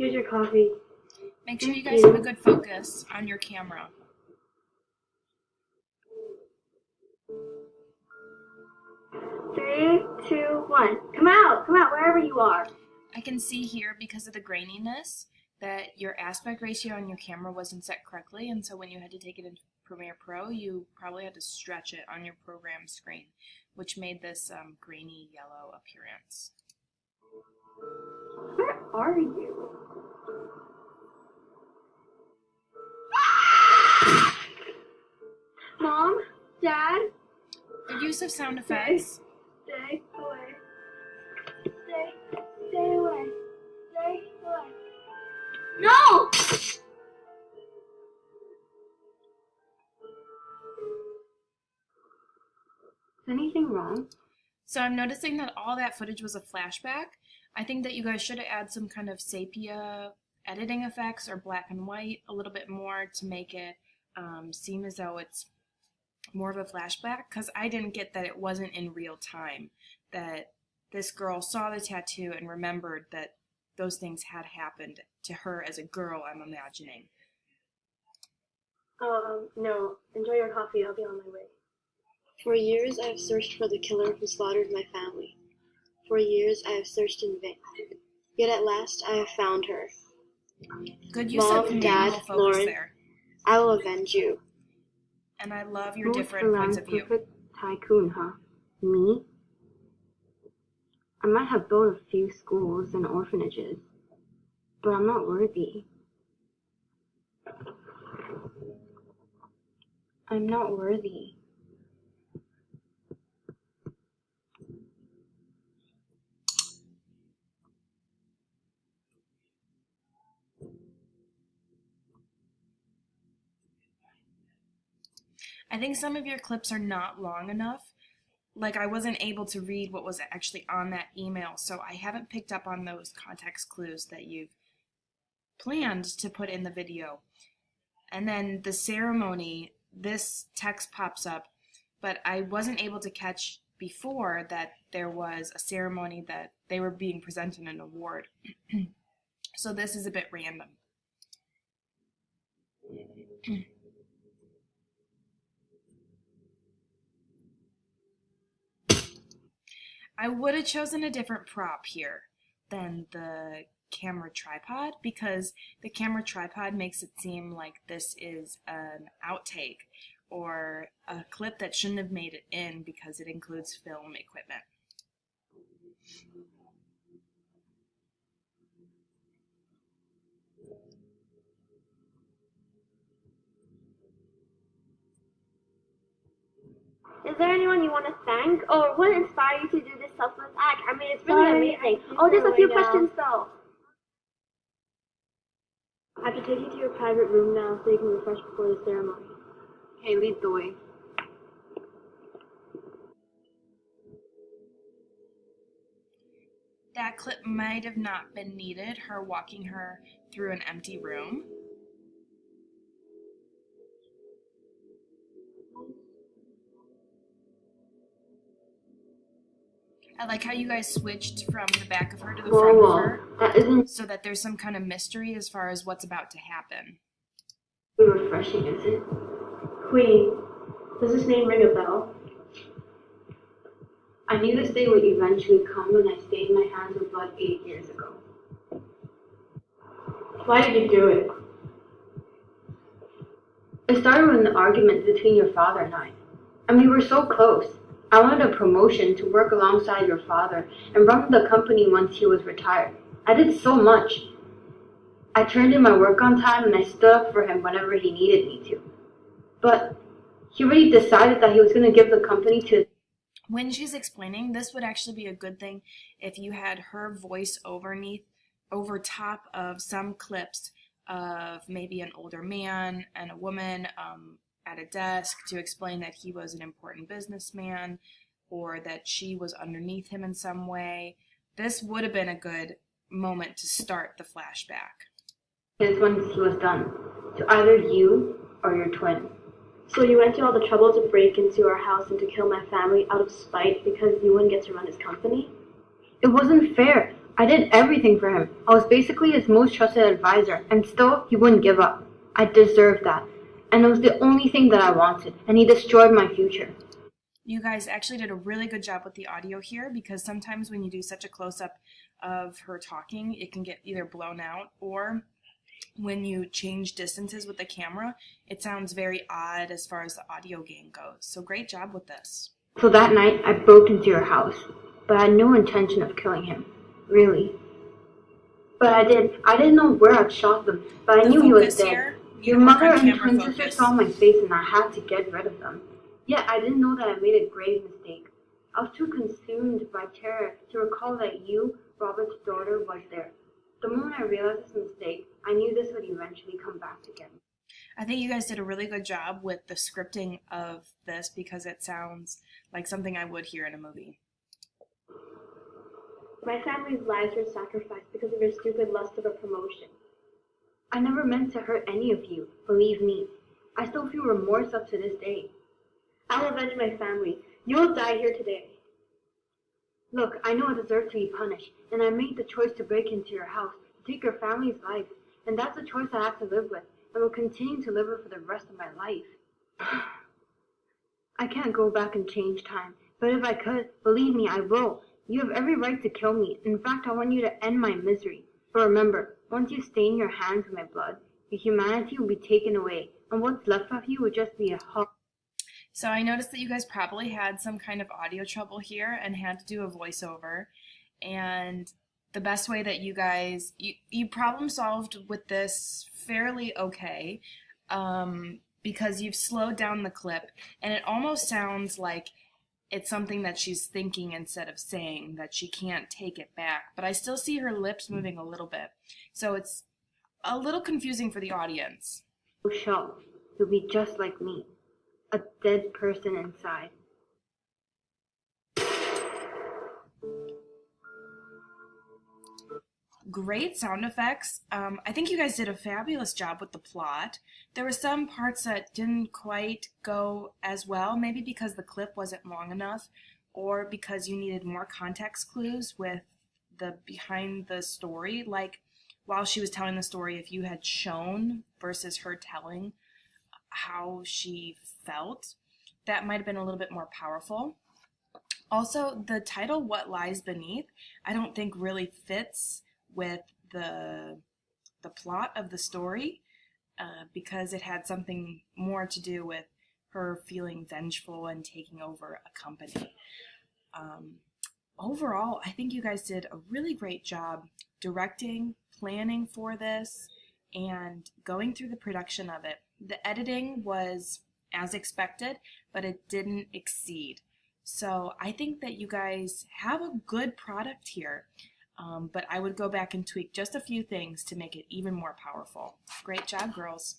Here's your coffee. Make sure you guys have a good focus on your camera. Three, two, one. Come out, wherever you are. I can see here, because of the graininess, that your aspect ratio on your camera wasn't set correctly, and so when you had to take it into Premiere Pro, you probably had to stretch it on your program screen, which made this grainy yellow appearance. Where are you? Mom? Dad? The use of sound effects. Stay away. Stay away. Stay away. No! Is anything wrong? So I'm noticing that all that footage was a flashback. I think that you guys should add some kind of sepia editing effects or black and white a little bit more to make it seem as though it's more of a flashback, because I didn't get that it wasn't in real time, that this girl saw the tattoo and remembered that those things had happened to her as a girl, I'm imagining. No. Enjoy your coffee. I'll be on my way. For years I have searched for the killer who slaughtered my family. For years I have searched in vain. Yet at last I have found her. Good use Mom, of commandable Dad, focus Lauren, there. I will avenge you. And I love your different points of view. Perfect tycoon, huh? Me? I might have built a few schools and orphanages, but I'm not worthy. I'm not worthy. I think some of your clips are not long enough. Like, I wasn't able to read what was actually on that email, so I haven't picked up on those context clues that you've planned to put in the video. And then the ceremony, this text pops up, but I wasn't able to catch before that there was a ceremony that they were being presented an award. So this is a bit random. I would have chosen a different prop here than the camera tripod, because the camera tripod makes it seem like this is an outtake or a clip that shouldn't have made it in because it includes film equipment. Is there anyone you want to thank, or what inspired you to do this selfless act? I mean, it's really amazing. Oh, just a few questions though. I have to take you to your private room now so you can refresh before the ceremony. Okay, lead the way. That clip might have not been needed, her walking her through an empty room. I like how you guys switched from the back of her to the front of her, that isn't so that there's some kind of mystery as far as what's about to happen. refreshing, is it? Queen, does this name ring a bell? I knew this day would eventually come when I stained my hands with blood 8 years ago. Why did you do it? It started with an argument between your father and I. And we were so close. I wanted a promotion to work alongside your father and run the company once he was retired. I did so much. I turned in my work on time and I stood up for him whenever he needed me to. But he already decided that he was going to give the company to... When she's explaining, this would actually be a good thing if you had her voice over top of some clips of maybe an older man and a woman at a desk to explain that he was an important businessman or that she was underneath him in some way. This would have been a good moment to start the flashback. When he was done, to either you or your twin. So you went to all the trouble to break into our house and to kill my family out of spite because you wouldn't get to run his company? It wasn't fair. I did everything for him. I was basically his most trusted advisor, and still, he wouldn't give up. I deserved that. And it was the only thing that I wanted, and he destroyed my future. You guys actually did a really good job with the audio here, because sometimes when you do such a close-up of her talking, it can get either blown out, or when you change distances with the camera, it sounds very odd as far as the audio gain goes. So great job with this. So that night, I broke into your house, but I had no intention of killing him. Really. But I did. I didn't know where I'd shot them, but I knew he was dead. Here, Your mother and twin sister saw my face and I had to get rid of them. Yet I didn't know that I made a grave mistake. I was too consumed by terror to recall that you, Robert's daughter, was there. The moment I realized this mistake, I knew this would eventually come back again. I think you guys did a really good job with the scripting of this, because it sounds like something I would hear in a movie. My family's lives were sacrificed because of your stupid lust of a promotion. I never meant to hurt any of you, believe me. I still feel remorse up to this day. I'll avenge my family. You'll die here today. Look, I know I deserve to be punished, and I made the choice to break into your house, to take your family's life, and that's a choice I have to live with, and will continue to live with for the rest of my life. I can't go back and change time, but if I could, believe me, I will. You have every right to kill me. In fact, I want you to end my misery. But remember, once you stain your hands with my blood, your humanity will be taken away, and what's left of you will just be a husk. So I noticed that you guys probably had some kind of audio trouble here and had to do a voiceover. And the best way that you guys, you problem solved with this fairly okay, because you've slowed down the clip, and it almost sounds like it's something that she's thinking instead of saying, that she can't take it back. But I still see her lips moving a little bit. So it's a little confusing for the audience. Shell, you'll be just like me. A dead person inside. Great sound effects. I think you guys did a fabulous job with the plot. There were some parts that didn't quite go as well, maybe because the clip wasn't long enough, or because you needed more context clues with the behind the story. Like, while she was telling the story, if you had shown versus her telling how she felt, that might have been a little bit more powerful. Also, the title, What Lies Beneath, I don't think really fits with the plot of the story, because it had something more to do with her feeling vengeful and taking over a company. Overall, I think you guys did a really great job directing, planning for this, and going through the production of it. The editing was as expected, but it didn't exceed. So I think that you guys have a good product here, but I would go back and tweak just a few things to make it even more powerful. Great job, girls.